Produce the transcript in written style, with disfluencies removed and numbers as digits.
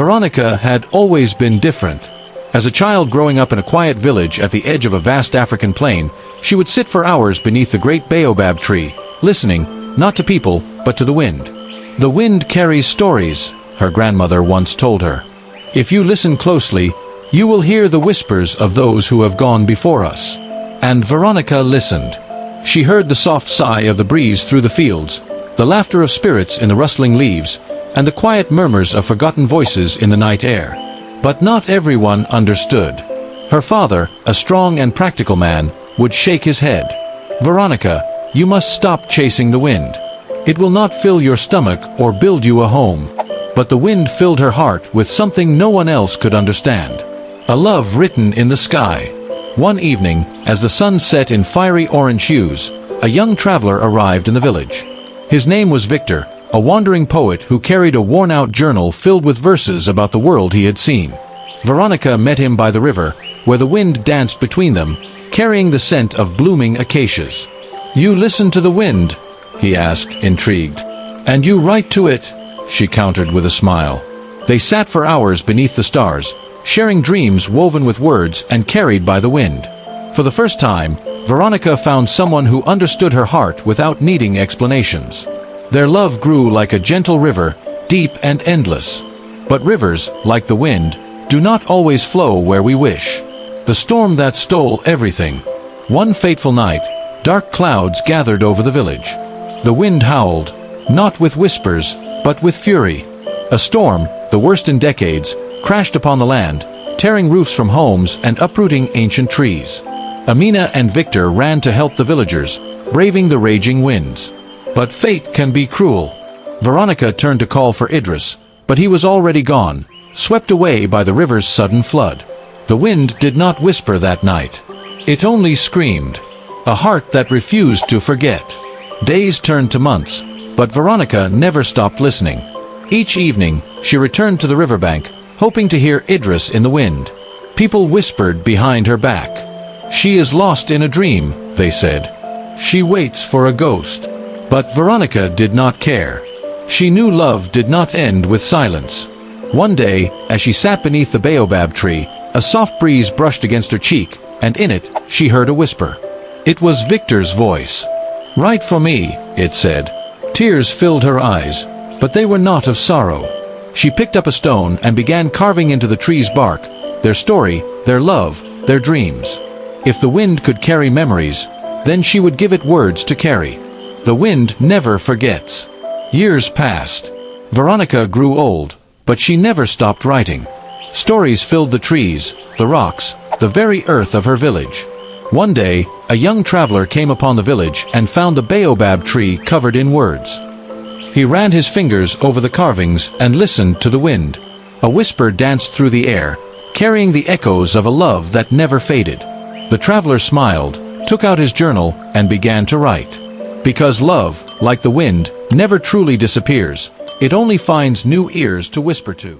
Veronica had always been different. As a child growing up in a quiet village at the edge of a vast African plain, she would sit for hours beneath the great baobab tree, listening, not to people, but to the wind. "The wind carries stories," her grandmother once told her. "If you listen closely, you will hear the whispers of those who have gone before us." And Veronica listened. She heard the soft sigh of the breeze through the fields, the laughter of spirits in the rustling leaves, and the quiet murmurs of forgotten voices in the night air. But not everyone understood. Her father, a strong and practical man, would shake his head. "Veronica, you must stop chasing the wind. It will not fill your stomach or build you a home." But the wind filled her heart with something no one else could understand. A love written in the sky. One evening, as the sun set in fiery orange hues, a young traveler arrived in the village. His name was Victor, a wandering poet who carried a worn-out journal filled with verses about the world he had seen. Veronica met him by the river, where the wind danced between them, carrying the scent of blooming acacias. "You listen to the wind?" he asked, intrigued. "And you write to it?" she countered with a smile. They sat for hours beneath the stars, sharing dreams woven with words and carried by the wind. For the first time, Veronica found someone who understood her heart without needing explanations. Their love grew like a gentle river, deep and endless. But rivers, like the wind, do not always flow where we wish. The storm that stole everything. One fateful night, dark clouds gathered over the village. The wind howled, not with whispers, but with fury. A storm, the worst in decades, crashed upon the land, tearing roofs from homes and uprooting ancient trees. Amina and Victor ran to help the villagers, braving the raging winds. But fate can be cruel. Veronica turned to call for Idris, but he was already gone, swept away by the river's sudden flood. The wind did not whisper that night. It only screamed. A heart that refused to forget. Days turned to months, but Veronica never stopped listening. Each evening, she returned to the riverbank, hoping to hear Idris in the wind. People whispered behind her back. "She is lost in a dream," they said. "She waits for a ghost." But Veronica did not care. She knew love did not end with silence. One day, as she sat beneath the baobab tree, a soft breeze brushed against her cheek, and in it, she heard a whisper. It was Victor's voice. "Write for me," it said. Tears filled her eyes, but they were not of sorrow. She picked up a stone and began carving into the tree's bark, their story, their love, their dreams. If the wind could carry memories, then she would give it words to carry. The wind never forgets. Years passed. Veronica grew old, but she never stopped writing. Stories filled the trees, the rocks, the very earth of her village. One day, a young traveler came upon the village and found the baobab tree covered in words. He ran his fingers over the carvings and listened to the wind. A whisper danced through the air, carrying the echoes of a love that never faded. The traveler smiled, took out his journal, and began to write. Because love, like the wind, never truly disappears. It only finds new ears to whisper to.